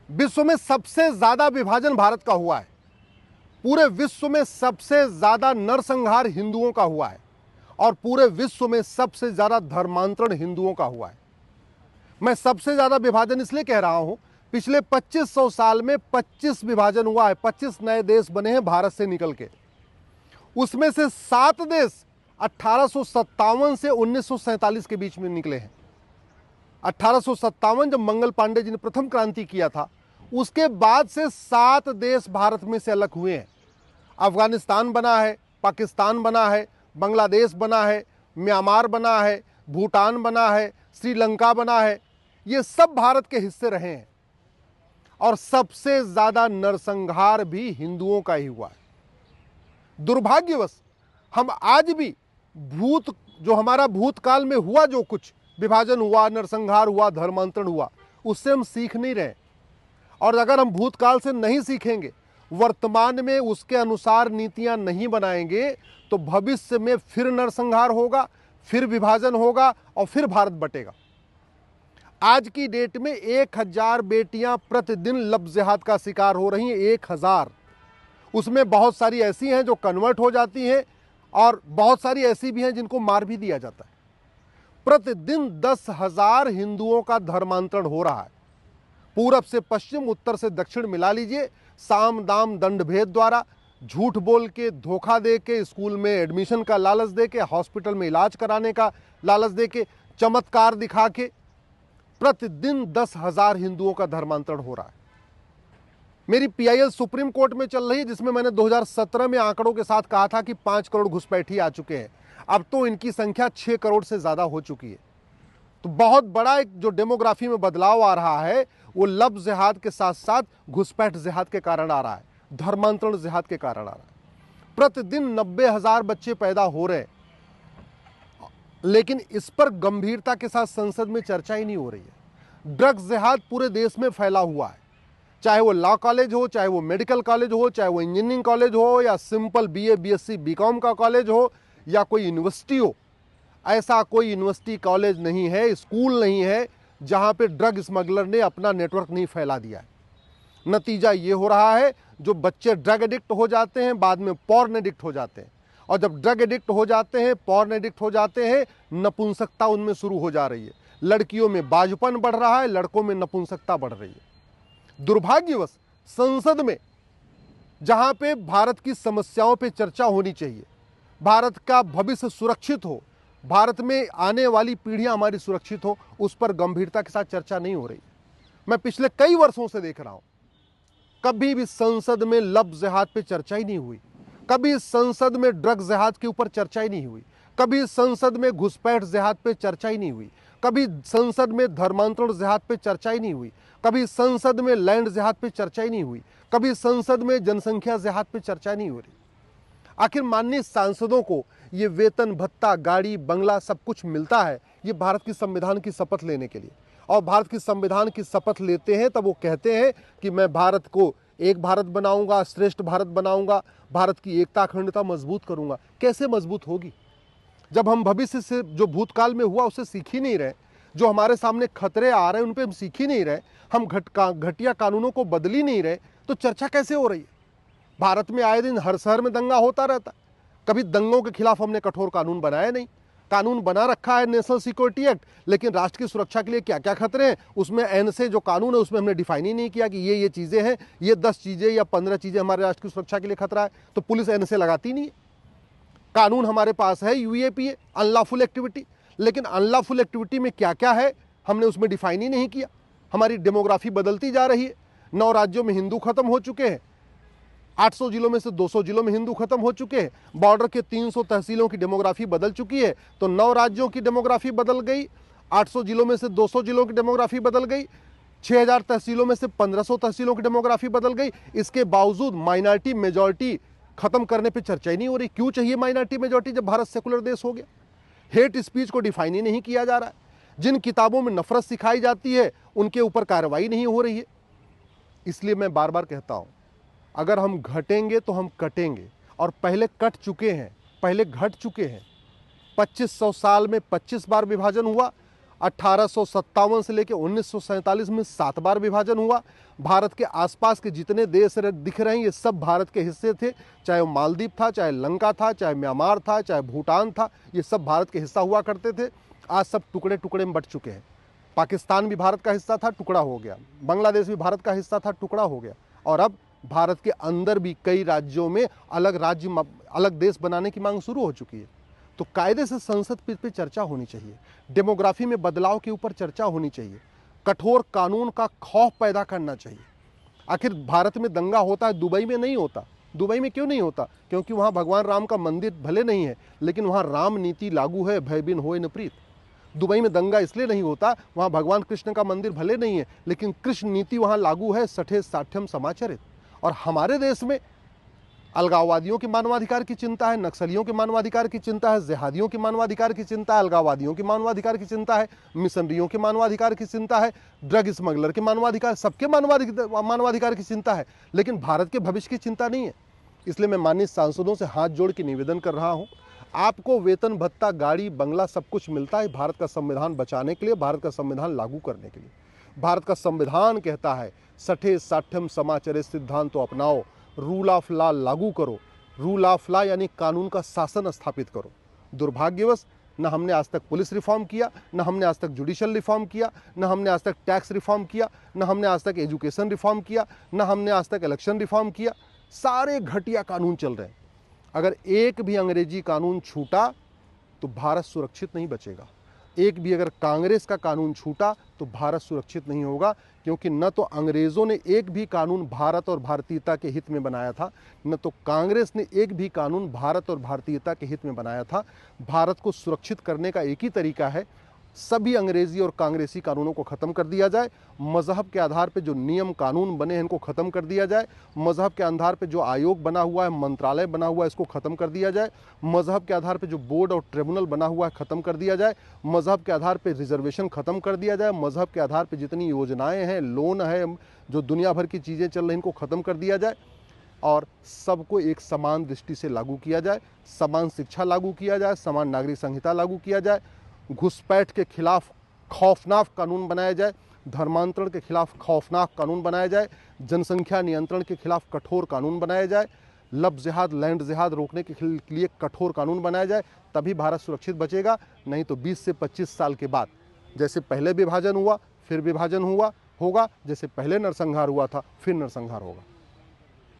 विश्व में सबसे ज्यादा विभाजन भारत का हुआ है। पूरे विश्व में सबसे ज्यादा नरसंहार हिंदुओं का हुआ है और पूरे विश्व में सबसे ज्यादा धर्मांतरण हिंदुओं का हुआ है। मैं सबसे ज्यादा विभाजन इसलिए कह रहा हूं, पिछले 2500 साल में 25 विभाजन हुआ है, 25 नए देश बने हैं भारत से निकल के। उसमें से 7 देश 1857 से 1947 के बीच में निकले हैं। 1857 जब मंगल पांडे जी ने प्रथम क्रांति किया था, उसके बाद से 7 देश भारत में से अलग हुए हैं। अफगानिस्तान बना है, पाकिस्तान बना है, बांग्लादेश बना है, म्यांमार बना है, भूटान बना है, श्रीलंका बना है। ये सब भारत के हिस्से रहे हैं और सबसे ज्यादा नरसंहार भी हिंदुओं का ही हुआ है। दुर्भाग्यवश हम आज भी जो हमारा भूतकाल में हुआ, जो कुछ विभाजन हुआ, नरसंहार हुआ, धर्मांतरण हुआ, उससे हम सीख नहीं रहे। और अगर हम भूतकाल से नहीं सीखेंगे, वर्तमान में उसके अनुसार नीतियां नहीं बनाएंगे, तो भविष्य में फिर नरसंहार होगा, फिर विभाजन होगा और फिर भारत बटेगा। आज की डेट में 1000 बेटियां प्रतिदिन लफ्ज़ जिहाद का शिकार हो रही हैं। 1000। उसमें बहुत सारी ऐसी हैं जो कन्वर्ट हो जाती हैं और बहुत सारी ऐसी भी हैं जिनको मार भी दिया जाता है। प्रतिदिन 10,000 हिंदुओं का धर्मांतरण हो रहा है। पूरब से पश्चिम, उत्तर से दक्षिण मिला लीजिए। साम दाम दंड भेद द्वारा, झूठ बोल के, धोखा दे के, स्कूल में एडमिशन का लालच दे के, हॉस्पिटल में इलाज कराने का लालच दे के, चमत्कार दिखा के प्रतिदिन 10,000 हिंदुओं का धर्मांतरण हो रहा है। मेरी पीआईएल सुप्रीम कोर्ट में चल रही है, जिसमें मैंने 2017 में आंकड़ों के साथ कहा था कि 5 करोड़ घुसपैठी आ चुके हैं। अब तो इनकी संख्या 6 करोड़ से ज्यादा हो चुकी है। तो बहुत बड़ा एक जो डेमोग्राफी में बदलाव आ रहा है, वो लफ्ज़ जिहाद के साथ साथ घुसपैठ जिहाद के कारण आ रहा है, धर्मांतरण जिहाद के कारण आ रहा है। प्रतिदिन 90,000 बच्चे पैदा हो रहे हैं, लेकिन इस पर गंभीरता के साथ संसद में चर्चा ही नहीं हो रही है। ड्रग्स जिहाद पूरे देश में फैला हुआ है, चाहे वो लॉ कॉलेज हो, चाहे वो मेडिकल कॉलेज हो, चाहे वो इंजीनियरिंग कॉलेज हो, या सिंपल बीए बीएससी बीकॉम का कॉलेज हो, या कोई यूनिवर्सिटी हो। ऐसा कोई यूनिवर्सिटी, कॉलेज नहीं है, स्कूल नहीं है जहां पे ड्रग स्मगलर ने अपना नेटवर्क नहीं फैला दिया है। नतीजा ये हो रहा है, जो बच्चे ड्रग एडिक्ट हो जाते हैं, बाद में पॉर्न एडिक्ट हो जाते हैं, और जब ड्रग एडिक्ट हो जाते हैं, पॉर्न एडिक्ट हो जाते हैं, नपुंसकता उनमें शुरू हो जा रही है। लड़कियों में बाजुपन बढ़ रहा है, लड़कों में नपुंसकता बढ़ रही है। दुर्भाग्यवश संसद में, जहां पे भारत की समस्याओं पे चर्चा होनी चाहिए, भारत का भविष्य सुरक्षित हो, भारत में आने वाली पीढ़ियां हमारी सुरक्षित हो, उस पर गंभीरता के साथ चर्चा नहीं हो रही। मैं पिछले कई वर्षों से देख रहा हूं, कभी भी संसद में लफ्ज़ जिहाद पे चर्चा ही नहीं हुई, कभी संसद में ड्रग जिहाद के ऊपर चर्चा ही नहीं हुई, कभी संसद में घुसपैठ जिहाद पे चर्चा ही नहीं हुई, कभी संसद में धर्मांतरण जिहाद पे चर्चा ही नहीं हुई, कभी संसद में लैंड जिहाद पे चर्चा ही नहीं हुई, कभी संसद में जनसंख्या जिहाद पे चर्चा नहीं हो रही। आखिर माननीय सांसदों को ये वेतन भत्ता, गाड़ी, बंगला सब कुछ मिलता है, ये भारत की संविधान की शपथ लेने के लिए। और भारत की संविधान की शपथ लेते हैं तब वो कहते हैं कि मैं भारत को एक भारत बनाऊंगा, श्रेष्ठ भारत बनाऊंगा, भारत की एकता अखंडता मजबूत करूंगा। कैसे मजबूत होगी जब हम भविष्य से, जो भूतकाल में हुआ, उससे सीख ही नहीं रहे, जो हमारे सामने खतरे आ रहे हैं उन पर हम सीख ही नहीं रहे, हम घटिया कानूनों को बदल ही नहीं रहे, तो चर्चा कैसे हो रही है? भारत में आए दिन हर शहर में दंगा होता रहता है, कभी दंगों के खिलाफ हमने कठोर कानून बनाया नहीं। कानून बना रखा है नेशनल सिक्योरिटी एक्ट, लेकिन राष्ट्र की सुरक्षा के लिए क्या क्या खतरे हैं, उसमें एन से जो कानून है उसमें हमने डिफाइन ही नहीं किया कि ये चीज़ें हैं, ये 10 चीज़ें या 15 चीज़ें हमारे राष्ट्र की सुरक्षा के लिए खतरा है, तो पुलिस एन से लगाती नहीं है। कानून हमारे पास है यूएपीए, अनलॉफुल एक्टिविटी, लेकिन अनलॉफुल एक्टिविटी में क्या क्या है हमने उसमें डिफाइन ही नहीं किया। हमारी डेमोग्राफी बदलती जा रही है, 9 राज्यों में हिंदू खत्म हो चुके हैं, 800 जिलों में से 200 जिलों में हिंदू खत्म हो चुके हैं, बॉर्डर के 300 तहसीलों की डेमोग्राफी बदल चुकी है, तो 9 राज्यों की डेमोग्राफी बदल गई, 800 जिलों में से 200 जिलों की डेमोग्राफी बदल गई, 6000 तहसीलों में से 1500 तहसीलों की डेमोग्राफी बदल गई। इसके बावजूद माइनॉरिटी मेजॉरिटी खत्म करने पर चर्चा ही नहीं हो रही। क्यों चाहिए माइनॉरिटी मेजॉरिटी जब भारत सेकुलर देश हो गया? हेट स्पीच को डिफाइन ही नहीं किया जा रहा है, जिन किताबों में नफरत सिखाई जाती है उनके ऊपर कार्रवाई नहीं हो रही है। इसलिए मैं बार बार कहता हूं, अगर हम घटेंगे तो हम कटेंगे, और पहले कट चुके हैं, पहले घट चुके हैं। 2500 साल में 25 बार विभाजन हुआ 1857 से लेकर 1947 में 7 बार विभाजन हुआ। भारत के आसपास के जितने देश दिख रहे हैं ये सब भारत के हिस्से थे, चाहे वो मालदीव था, चाहे लंका था, चाहे म्यांमार था, चाहे भूटान था, ये सब भारत के हिस्सा हुआ करते थे। आज सब टुकड़े टुकड़े में बट चुके हैं। पाकिस्तान भी भारत का हिस्सा था, टुकड़ा हो गया। बांग्लादेश भी भारत का हिस्सा था, टुकड़ा हो गया। और अब भारत के अंदर भी कई राज्यों में अलग राज्य, अलग देश बनाने की मांग शुरू हो चुकी है। तो कायदे से संसद पे चर्चा होनी चाहिए, डेमोग्राफी में बदलाव के ऊपर चर्चा होनी चाहिए, कठोर कानून का खौफ पैदा करना चाहिए। आखिर भारत में दंगा होता है, दुबई में नहीं होता। दुबई में क्यों नहीं होता? क्योंकि वहाँ भगवान राम का मंदिर भले नहीं है, लेकिन वहाँ राम नीति लागू है, भय बिन होए न प्रीत। दुबई में दंगा इसलिए नहीं होता, वहाँ भगवान कृष्ण का मंदिर भले नहीं है, लेकिन कृष्ण नीति वहाँ लागू है, सठे साठ्यम समाचरित। और हमारे देश में अलगाववादियों के मानवाधिकार की चिंता है, नक्सलियों के मानवाधिकार की चिंता है, जिहादियों के मानवाधिकार की चिंता है, अलगाववादियों के मानवाधिकार की चिंता है, मिशनरियों के मानवाधिकार की चिंता है, ड्रग स्मगलर के मानवाधिकार, सबके मानवाधिकार की चिंता है, लेकिन भारत के भविष्य की चिंता नहीं है। इसलिए मैं माननीय सांसदों से हाथ जोड़ के निवेदन कर रहा हूँ, आपको वेतन भत्ता, गाड़ी, बंगला सब कुछ मिलता है भारत का संविधान बचाने के लिए, भारत का संविधान लागू करने के लिए। भारत का संविधान कहता है सठे साठ्यम समाचरित सिद्धांत तो अपनाओ, रूल ऑफ लॉ लागू करो। रूल ऑफ लॉ यानी कानून का शासन स्थापित करो। दुर्भाग्यवश न हमने आज तक पुलिस रिफॉर्म किया, न हमने आज तक जुडिशियल रिफॉर्म किया, न हमने आज तक टैक्स रिफॉर्म किया, न हमने आज तक एजुकेशन रिफॉर्म किया, न हमने आज तक इलेक्शन रिफॉर्म किया। सारे घटिया कानून चल रहे हैं। अगर एक भी अंग्रेजी कानून छूटा तो भारत सुरक्षित नहीं बचेगा। एक भी अगर कांग्रेस का कानून छूटा तो भारत सुरक्षित नहीं होगा, क्योंकि न तो अंग्रेज़ों ने एक भी कानून भारत और भारतीयता के हित में बनाया था, न तो कांग्रेस ने एक भी कानून भारत और भारतीयता के हित में बनाया था। भारत को सुरक्षित करने का एक ही तरीका है, सभी अंग्रेजी और कांग्रेसी कानूनों को ख़त्म कर दिया जाए। मज़हब के आधार पर जो नियम कानून बने हैं इनको ख़त्म कर दिया जाए। मज़हब के आधार पर जो आयोग बना हुआ है, मंत्रालय बना हुआ है, इसको ख़त्म कर दिया जाए। मज़हब के आधार पर जो बोर्ड और ट्रिब्यूनल बना हुआ है ख़त्म कर दिया जाए। मज़हब के आधार पर रिजर्वेशन ख़त्म कर दिया जाए। मज़हब के आधार पर जितनी योजनाएँ हैं, लोन है, जो दुनिया भर की चीज़ें चल रही हैं, इनको ख़त्म कर दिया जाए और सबको एक समान दृष्टि से लागू किया जाए। समान शिक्षा लागू किया जाए, समान नागरिक संहिता लागू किया जाए, घुसपैठ के खिलाफ खौफनाक कानून बनाया जाए, धर्मांतरण के खिलाफ खौफनाक कानून बनाया जाए, जनसंख्या नियंत्रण के खिलाफ कठोर कानून बनाया जाए, लब जिहाद, लैंड जिहाद रोकने के लिए कठोर कानून बनाया जाए। तभी भारत सुरक्षित बचेगा। नहीं तो 20 से 25 साल के बाद जैसे पहले विभाजन हुआ, फिर विभाजन होगा, जैसे पहले नरसंहार हुआ था, फिर नरसंहार होगा।